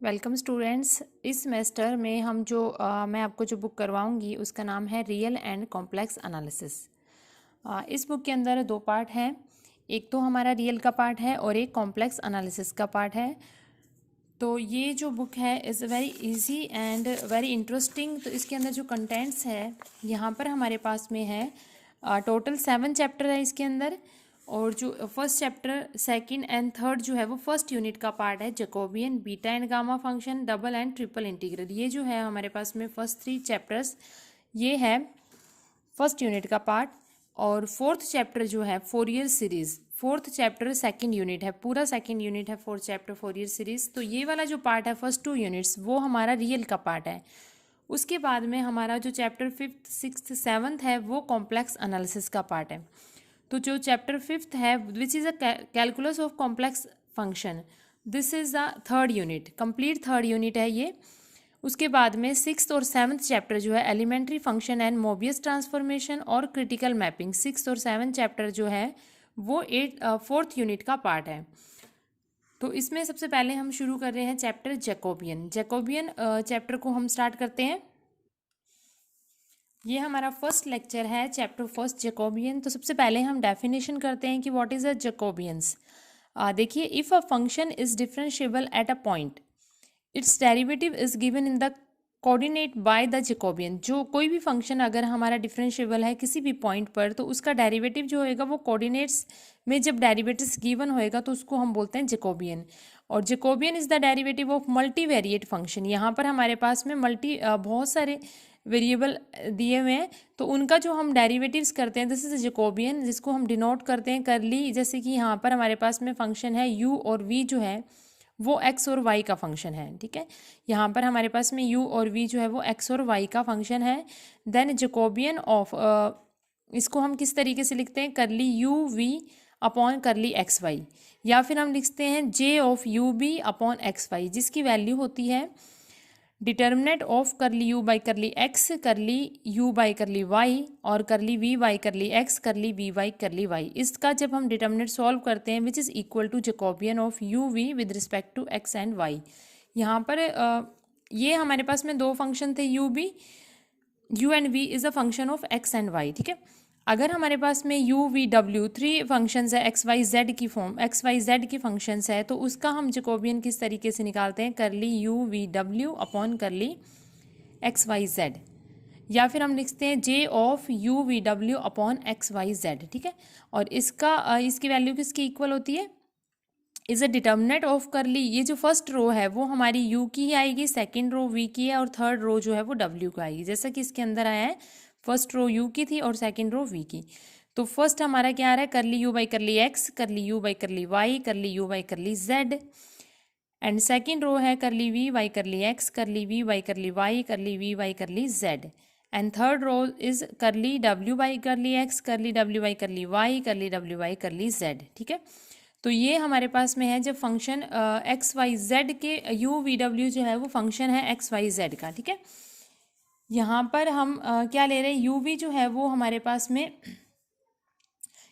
Welcome students. इस semester में हम मैं आपको जो बुक करवाऊंगी उसका नाम है रियल एंड कॉम्प्लेक्स एनालिसिस। इस बुक के अंदर दो पार्ट हैं। एक तो हमारा रियल का पार्ट है और एक कॉम्प्लेक्स एनालिसिस का पार्ट है। तो ये जो बुक है is very easy and very interesting. तो इसके अंदर जो कंटेंट्स है यहाँ पर हमारे पास में है टोटल 7 चैप्टर है इसके अंदर। और जो first chapter second and third जो है वो फर्स्ट यूनिट का पार्ट है, Jacobian, beta and gamma function, double and triple integral. ये जो है हमारे पास में फर्स्ट 3 चैप्टर्स ये है फर्स्ट यूनिट का पार्ट। और फोर्थ चैप्टर जो है Fourier series, fourth chapter second unit है, पूरा सेकंड यूनिट है फोर्थ चैप्टर फोरियर सीरीज। तो ये वाला जो पार्ट है फर्स्ट 2 यूनिट्स वो हमारा रियल का पार्ट है। उसके बाद में हमारा जो चैप्टर 5th 6th 7th है वो कॉम्प्लेक्स एनालिसिस का पार्ट है। तो जो चैप्टर 5th है which is a calculus of complex function, this is the third unit, complete third unit है ये। उसके बाद में 6th और 7th चैप्टर जो है elementary function and Mobius transformation और क्रिटिकल मैपिंग, 6th और 7th चैप्टर जो है वो 4th यूनिट का पार्ट है। तो इसमें सबसे पहले हम शुरू कर रहे हैं चैप्टर जैकोबियन। जैकोबियन चैप्टर को हम स्टार्ट करते हैं। ये हमारा फर्स्ट लेक्चर है चैप्टर फर्स्ट जैकोबियन। तो सबसे पहले हम डेफिनेशन करते हैं कि व्हाट इज़ अ जैकोबियंस। देखिए, if a function is differentiable at a point, its derivative is given in the coordinate by the Jacobian. जो कोई भी फंक्शन अगर हमारा डिफरेंशिएबल है किसी भी पॉइंट पर तो उसका डेरिवेटिव जो होएगा वो कोऑर्डिनेट्स में जब डेरिवेटिव्स गिवन होएगा तो उसको हम बोलते हैं जैकोबियन। और Jacobian is the derivative of multivariate function. यहाँ पर हमारे पास में बहुत सारे वेरिएबल दिए हुए हैं तो उनका जो हम डेरिवेटिव्स करते हैं दिस इज जैकोबियन, जिसको हम डिनोट करते हैं करली। जैसे कि यहाँ पर हमारे पास में फंक्शन है u और v जो है वो x और y का फंक्शन है। ठीक है, यहाँ पर हमारे पास में u और v जो है वो x और y का फंक्शन है। देन जैकोबियन ऑफ इसको हम किस तरीके से लिखते हैं, curly u v upon curly x y, या फिर हम लिखते हैं j of u b upon x y, जिसकी वैल्यू होती है determinant of curly u by curly x, curly u by curly y और curly v by curly x, curly v by curly y। इसका जब हम डिटर्मिनेंट सॉल्व करते हैं which is equal to Jacobian of u v with respect to x and y। यहाँ पर ये हमारे पास में दो फंक्शन थे u and v is a function of x and y। ठीक है, अगर हमारे पास में u v w 3 फंक्शंस है x y z की फॉर्म, x y z की फंक्शंस है तो उसका हम जैकोबियन किस तरीके से निकालते हैं, curly u v w upon करली x y z, या फिर हम लिखते हैं j of u v w upon x y z। ठीक है, और इसकी वैल्यू किसकी इक्वल होती है, इज अ डिटर्मिनेंट ऑफ करली। ये जो फर्स्ट रो है वो हमारी u की ही आएगी, सेकेंड रो v की है और थर्ड रो जो है वो w की आएगी। जैसा कि इसके अंदर आया है फर्स्ट रो u की थी और सेकेंड रो v की। तो फर्स्ट हमारा क्या आ रहा है, curly u by curly x, curly u by curly y, curly u by curly z। And second row है curly v by curly x, curly v by curly y, curly v by curly z। And third row is curly w by curly x, curly w by curly y, curly w by curly z। ठीक है, तो ये हमारे पास में है जब function x y Z के u v w जो है वो फंक्शन है एक्स वाई जेड का। ठीक है, यहाँ पर हम क्या ले रहे हैं, u v जो है वो हमारे पास में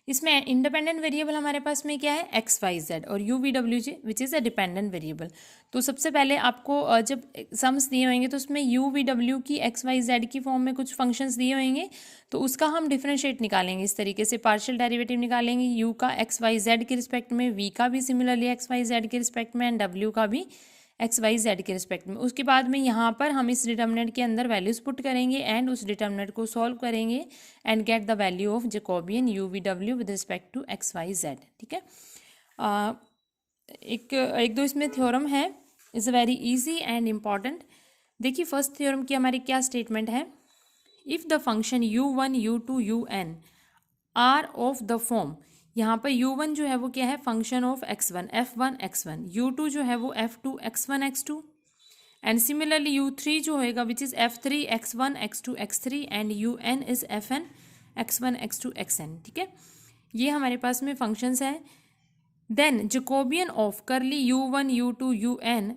इसमें इंडिपेंडेंट वेरिएबल हमारे पास में क्या है एक्स वाई जेड, और u v w which is a dependent variable. तो सबसे पहले आपको जब सम्स दिए होंगे तो उसमें u v w की एक्स वाई जेड की फॉर्म में कुछ फंक्शंस दिए होंगे तो उसका हम डिफरेंशिएट निकालेंगे इस तरीके से, पार्शियल डेरिवेटिव निकालेंगे u का एक्स वाई जेड के रिस्पेक्ट में, v का भी सिमिलरली एक्स वाई जेड के रिस्पेक्ट में एंड w का भी एक्स वाई जेड के रिस्पेक्ट में। उसके बाद में यहाँ पर हम इस डिटर्मिनेंट के अंदर वैल्यूज पुट करेंगे एंड उस डिटर्मिनेंट को सॉल्व करेंगे and get the value of Jacobian u v w with respect to x y z. ठीक है, एक दो इसमें थ्योरम है, is very easy and important. देखिए फर्स्ट थ्योरम की हमारी क्या स्टेटमेंट है, if the function u1 u2 un are of the form, यहाँ पर u1 जो है वो क्या है, function of x1 f1 x1, u2 जो है वो f2 x1 x2, and similarly u3 जो होएगा which is f3 x1 x2 x3 and un is fn x1 x2 xn। ठीक है, ये हमारे पास में फंक्शंस है। देन जैकोबियन ऑफ करली u1 u2 un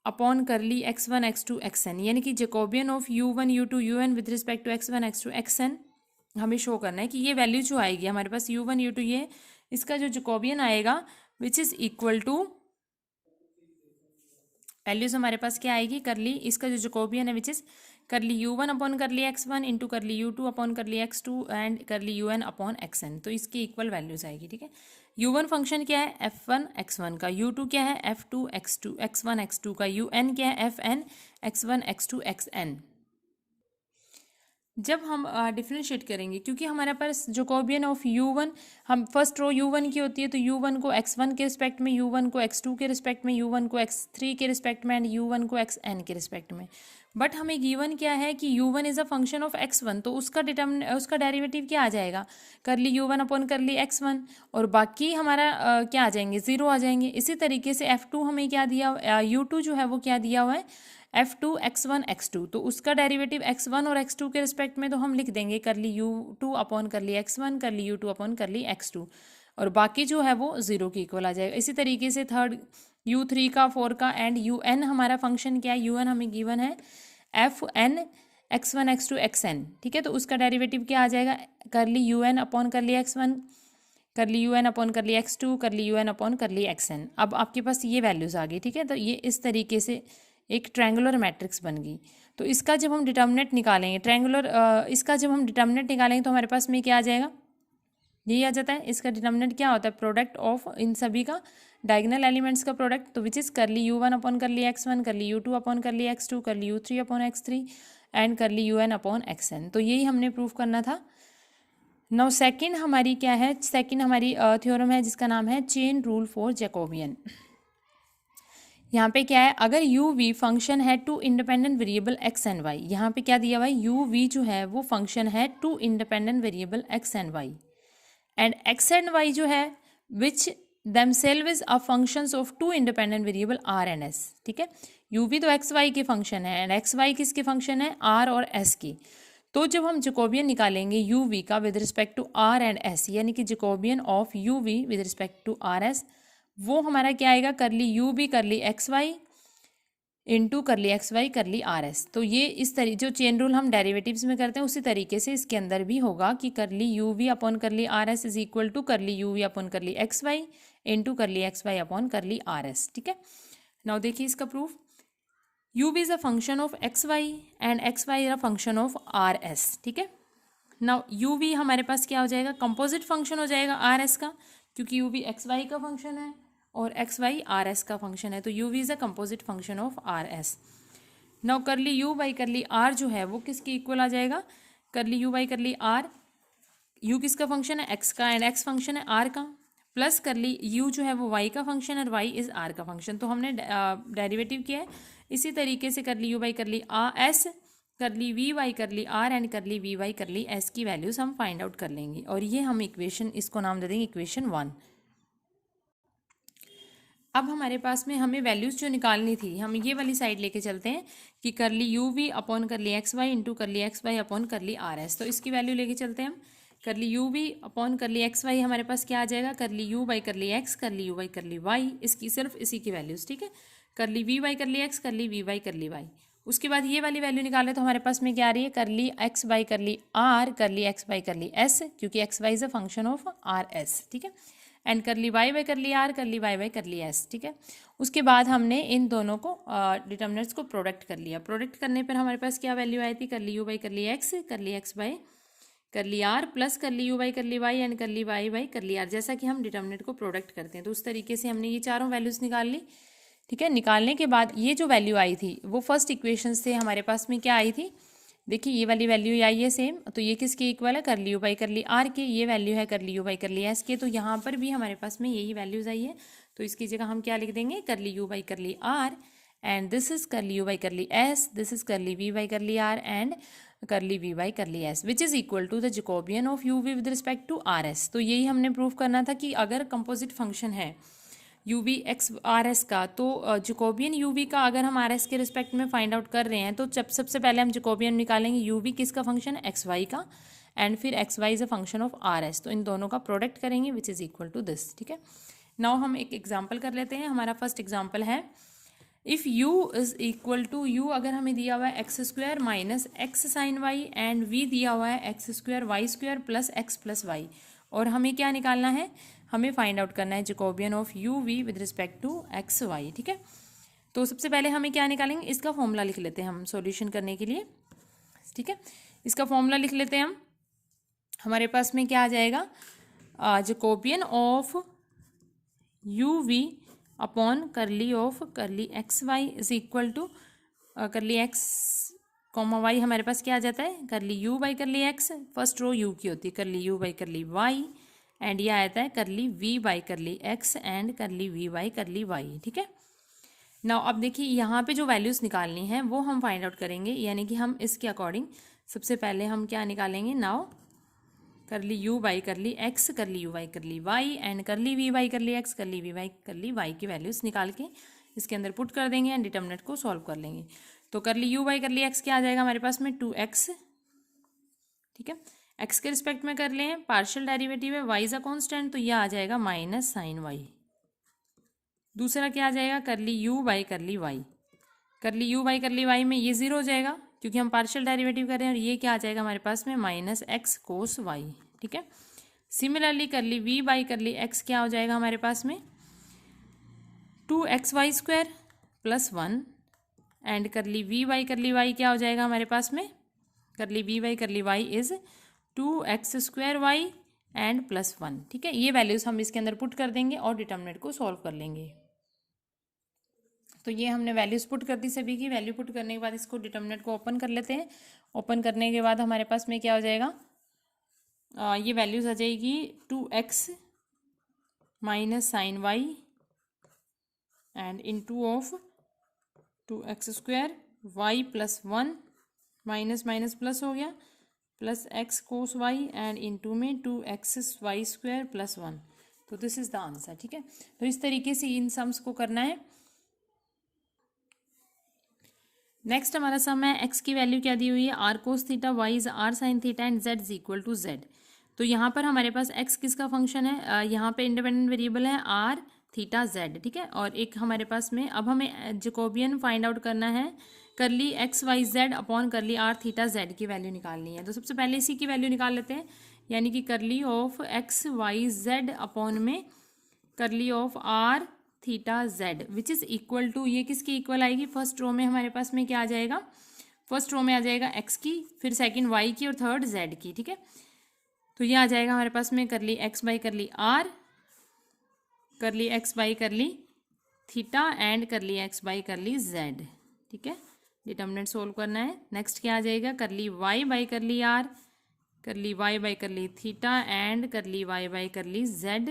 अपॉन करली x1 x2 xn, यानी कि Jacobian of u1 u2 un with respect to x1 x2 xn हमें शो करना है कि ये वैल्यू जो आएगी हमारे पास u1 u2 ये इसका जो जैकोबियन आएगा विच इज़ इक्वल टू वैल्यूज हमारे पास क्या आएगी, करली इसका जो जकोबियन है विच इज करली u1 अपॉन करली x1 इंटू करली u2 अपॉन करली x2 एंड करली un अपॉन xn, तो इसकी इक्वल वैल्यूज आएगी। ठीक है, u1 फंक्शन क्या है f1 x1 का, u2 क्या है f2 x2 x1 x2 का, un क्या है fn x1 x2 xn। जब हम डिफ्रेंशिएट करेंगे, क्योंकि हमारे पास जकोबियन ऑफ u1, हम फर्स्ट रो u1 की होती है, तो u1 को x1 के रिस्पेक्ट में, u1 को x2 के रिस्पेक्ट में, u1 को x3 के रिस्पेक्ट में एंड u1 को xn के रिस्पेक्ट में। बट हमें गिवन क्या है कि u1 is a function of x1, तो उसका डेरिवेटिव क्या आ जाएगा, करली u1 अपॉन करली x1, और बाकी हमारा क्या आ जाएंगे, ज़ीरो आ जाएंगे। इसी तरीके से f2 हमें क्या दिया, u2 जो है वो क्या दिया हुआ है f2 x1 x2, तो उसका डेरिवेटिव x1 और x2 के रिस्पेक्ट में तो हम लिख देंगे करली u2 अपॉन करली x1 करली u2 अपॉन करली x2, और बाकी जो है वो ज़ीरो के इक्वल आ जाएगा। इसी तरीके से थर्ड u3 का 4 का एंड un हमारा फंक्शन क्या है, un हमें गिवन है fn x1 x2 xn। ठीक है, तो उसका डेरिवेटिव क्या आ जाएगा, करली un अपॉन करली x1 करली un अपॉन करली x2 करली un अपॉन करली xn। अब आपके पास ये वैल्यूज़ आ गई। ठीक है, तो ये इस तरीके से एक ट्रायंगुलर मैट्रिक्स बन गई। तो इसका जब हम डिटर्मिनेंट निकालेंगे, इसका जब हम डिटर्मिनेंट निकालेंगे तो हमारे पास में क्या आ जाएगा, यही आ जाता है। इसका डिटर्मिनेंट क्या होता है, प्रोडक्ट ऑफ इन सभी का डायगोनल एलिमेंट्स का प्रोडक्ट, तो विच इज़ करली u1 अपॉन करली x1 करली u2 अपॉन करली x2 करली u3 अपॉन x3 एंड करली un अपॉन xn। तो यही हमने प्रूव करना था। नाउ सेकंड हमारी क्या है, सेकंड हमारी थ्योरम है जिसका नाम है चेन रूल फॉर जैकोबियन। यहाँ पे क्या है, अगर यू वी फंक्शन है two independent variable x and y, यहाँ पे क्या दिया हुआ है, यू वी जो है वो फंक्शन है two independent variable x and y, and x and y जो है विच themselves are functions of two independent variable r and s। ठीक है, u v तो x y के फंक्शन है एंड x y किसके फंक्शन है, r और s की। तो जब हम जकोबियन निकालेंगे u v का with respect to r and s, यानी कि Jacobian of u v with respect to r s, वो हमारा क्या आएगा, करली u v करली x y into curly x Y curly r S. तो ये इस तरीके जो चेन रूल हम डेरिवेटिव्स में करते हैं उसी तरीके से इसके अंदर भी होगा कि curly u v upon curly r s is equal to curly u v upon curly x y into curly x y upon curly r s. ठीक है, नाउ देखिए इसका proof, u v is a function of x y and x y is a function of r s. ठीक है, now you we हमारे पास क्या हो जाएगा, कंपोजिट फंक्शन हो जाएगा आर एस का, क्योंकि यू वी एक्स वाई का फंक्शन है और एक्स वाई आर एस का फंक्शन है, तो u v is a composite function of r s. Now curly you by curly r जो है वो किसके इक्वल आ जाएगा, curly you by curly r, u किसका फंक्शन है, एक्स का, एंड एक्स फंक्शन है आर का, प्लस करली यू जो है वो वाई का फंक्शन है और वाई इज़ आर का फंक्शन, तो हमने डेरिवेटिव किया है। इसी तरीके से curly you by curly r s, curly v y curly are and curly v y curly s की वैल्यूज़ हम फाइंड आउट कर लेंगे, और ये हम इक्वेशन, इसको नाम दे देंगे इक्वेशन 1। अब हमारे पास में हमें वैल्यूज़ जो निकालनी थी, हम ये वाली साइड लेके चलते हैं कि curly u v upon curly x y into curly x y upon curly r S. तो इसकी वैल्यू लेके चलते हैं हम, करली u v upon curly x Y हमारे पास क्या आ जाएगा, curly you by curly x curly you by curly Y, इसकी सिर्फ इसी की वैल्यूज़। ठीक है, curly we by curly x curly we by curly Y. उसके बाद ये वाली वैल्यू निकाले तो हमारे पास में क्या आ रही है, curly x by curly r curly x by curly s, क्योंकि x y is a function of r s. ठीक है, and curly y by curly r curly y by curly s. ठीक है, उसके बाद हमने इन दोनों को डिटर्मिनेंट्स को प्रोडक्ट कर लिया। प्रोडक्ट करने पर हमारे पास क्या वैल्यू आई थी, curly you by curly x by curly r plus curly you by curly y and curly y by curly r, जैसा कि हम डिटर्मिनेंट को प्रोडक्ट करते हैं। तो उस तरीके से हमने ये चारों वैल्यूज़ निकाल ली। ठीक है, निकालने के बाद ये जो वैल्यू आई थी वो फर्स्ट इक्वेशन से हमारे पास में क्या आई थी, देखिए ये वाली वैल्यू आई है सेम, तो ये किसके इक्वल है, curly you by curly are के, ये वैल्यू है curly you by curly S के, तो यहाँ पर भी हमारे पास में यही वैल्यूज़ आई है। तो इसकी जगह हम क्या लिख देंगे, curly you by curly are and this is curly you by curly S, this is curly we by curly are and curly we by curly S, which is equal to the Jacobian of you we with respect to R S. तो यही हमने prove करना था कि अगर composite function है U we X R S का, तो जैकोबियन यू वी का अगर हम आर एस के रिस्पेक्ट में फाइंड आउट कर रहे हैं तो सबसे पहले हम जैकोबियन निकालेंगे यू वी किसका फंक्शन है, एक्स वाई का, एंड फिर x y is a function of r S, तो इन दोनों का प्रोडक्ट करेंगे which is equal to this. ठीक है, नाउ हम एक एग्जाम्पल कर लेते हैं। हमारा फर्स्ट एग्जाम्पल है, if u is equal to u, अगर हमें दिया हुआ है x square minus x sine y and v दिया हुआ है x square y square plus x plus y, और हमें क्या निकालना है, हमें फाइंड आउट करना है Jacobian of you we with respect to x y. ठीक है, तो सबसे पहले हमें क्या निकालेंगे, इसका फॉर्मूला लिख लेते हैं हम सॉल्यूशन करने के लिए, ठीक है। इसका फॉर्मूला लिख लेते हैं हम। हमारे पास में क्या आ जाएगा, Jacobian of you v upon curly of curly x y is equal to curly x comma y. हमारे पास क्या आ जाता है, curly you by curly x, first row u की होती है, curly you by curly y, and ये आता है curly we by curly x and curly we by curly y, ठीक है। नाउ अब देखिए यहाँ पे जो वैल्यूज़ निकालनी है वो हम फाइंड आउट करेंगे, यानी कि हम इसके अकॉर्डिंग सबसे पहले हम क्या निकालेंगे, now curly you by curly x, curly you by curly y and curly we by curly x, curly we by curly y की वैल्यूज़ निकाल के इसके अंदर पुट कर देंगे एंड डिटर्मिनेंट को सॉल्व कर लेंगे। तो करली यू बाई करली एक्स क्या आ जाएगा हमारे पास में 2x, ठीक है। एक्स के रिस्पेक्ट में कर लें, पार्शियल डेरिवेटिव है, वाई इज अ कॉन्स्टेंट, तो यह आ जाएगा माइनस साइन वाई। दूसरा क्या आ जाएगा, curly you by curly Y, करली यू बाई करली वाई में ये जीरो हो जाएगा क्योंकि हम पार्शियल डेरिवेटिव कर रहे हैं, और ये क्या आ जाएगा हमारे पास में माइनस एक्स कोस वाई, ठीक है। सिमिलरली करली वी बाई करली एक्स क्या हो जाएगा हमारे पास में 2xy square plus 1 and curly we by curly y क्या हो जाएगा हमारे पास में, curly we by curly y is 2x square y and plus 1, ठीक है। ये वैल्यूज़ हम इसके अंदर पुट कर देंगे और डिटर्मिनेंट को सॉल्व कर लेंगे। तो ये हमने वैल्यूज़ पुट कर दी, सभी की वैल्यू पुट करने के बाद इसको डिटर्मिनेंट को ओपन कर लेते हैं। ओपन करने के बाद हमारे पास में क्या हो जाएगा, ये वैल्यूज़ आ जाएगी 2x minus sine y and into of 2x square y plus 1 minus minus plus हो गया plus x cos y and into में 2x वाई स्क्वायर प्लस 1। तो दिस इज़ द आंसर, ठीक है। तो इस तरीके से इन सम्स को करना है। नेक्स्ट हमारा सम है, एक्स की वैल्यू क्या दी हुई है, r cos theta, y is r sine theta and z is equal to z. तो यहाँ पर हमारे पास एक्स किसका फंक्शन है, यहाँ पे इंडिपेंडेंट वेरिएबल है आर थीटा जेड, ठीक है। और एक हमारे पास में अब हमें जैकोबियन फाइंड आउट करना है, curly x y z upon curly are theta Z की वैल्यू निकालनी है। तो सबसे पहले इसी की वैल्यू निकाल लेते हैं, यानी कि curly of x y z upon में curly of r theta z which is equal to, ये किसकी इक्वल आएगी, फर्स्ट रो में हमारे पास में क्या आ जाएगा, फर्स्ट रो में आ जाएगा एक्स की, फिर सेकंड वाई की और थर्ड जेड की, ठीक है। तो ये आ जाएगा हमारे पास में करली x by curly r, curly x by curly theta and curly x by curly Z, ठीक है। डिटर्मिनेंट सोल्व करना है। नेक्स्ट क्या आ जाएगा, curly y by curly r, curly y by curly theta and curly y by curly z,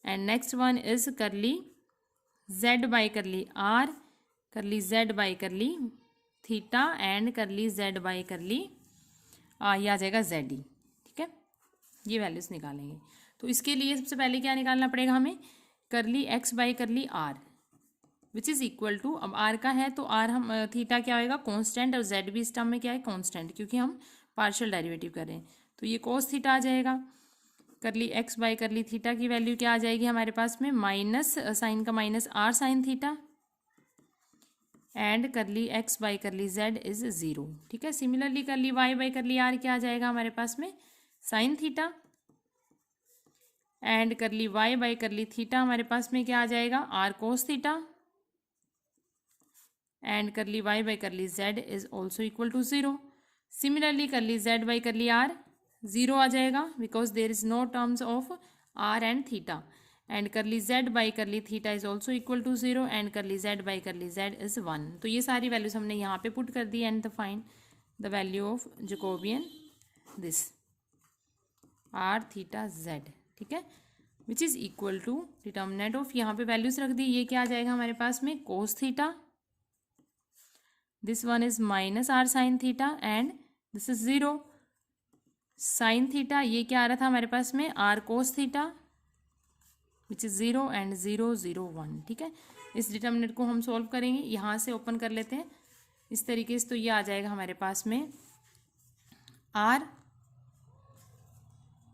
and next one is curly z by curly r, curly z by curly theta and curly z by curly ये आ जाएगा Z ई, ठीक है। ये values निकालेंगे। तो इसके लिए सबसे पहले क्या निकालना पड़ेगा हमें, curly x by curly r which is equal to, अब आर का है तो आर हम थीटा क्या होएगा कॉन्स्टेंट, और जेड भी इस टर्म में क्या है कॉन्स्टेंट, क्योंकि हम पार्शियल डेरिवेटिव कर रहे हैं। तो ये कोस थीटा आ जाएगा, curly x by curly theta की वैल्यू क्या आ जाएगी हमारे पास में, माइनस साइन का minus r sine theta and curly x by curly z is 0, ठीक है। सिमिलरली करली वाई बाई करली आर क्या आ जाएगा हमारे पास में, sine theta and curly y by curly theta हमारे पास में क्या आ जाएगा, r cos theta and curly y by curly z is also equal to 0। Similarly curly z by curly r 0 आ जाएगा because there is no terms of r and theta, and curly z by curly theta is also equal to 0 and curly z by curly z is 1। तो ये सारी values हमने यहाँ पे put कर दी and the find the value of Jacobian this R theta Z, ठीक है, which is equal to determinant of, यहाँ पे वैल्यूज रख दी, ये क्या आ जाएगा हमारे पास में cos theta, this one is minus r sine theta and this is 0, sine theta ये क्या आ रहा था हमारे पास में r cos theta which is 0 and 0 0 1, ठीक है। इस डिटर्मिनेंट को हम सॉल्व करेंगे, यहाँ से ओपन कर लेते हैं इस तरीके से। तो ये आ जाएगा हमारे पास में आर,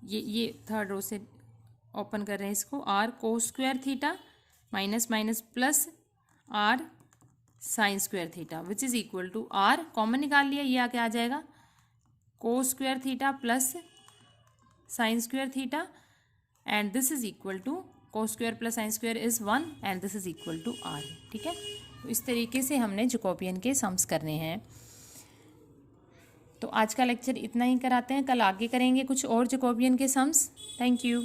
ये थर्ड रो से ओपन कर रहे हैं इसको, r cos square theta minus minus plus r sine square theta which is equal to, r common निकाल लिया, ये क्या आ जाएगा cos square theta plus sine square theta and this is equal to cos square plus sine square is 1 and this is equal to r। ठीक है, तो इस तरीके से हमने जैकोबियन के सम्स करने हैं। तो आज का लेक्चर इतना ही कराते हैं, कल आगे करेंगे कुछ और जैकोबियन के सम्स। Thank you.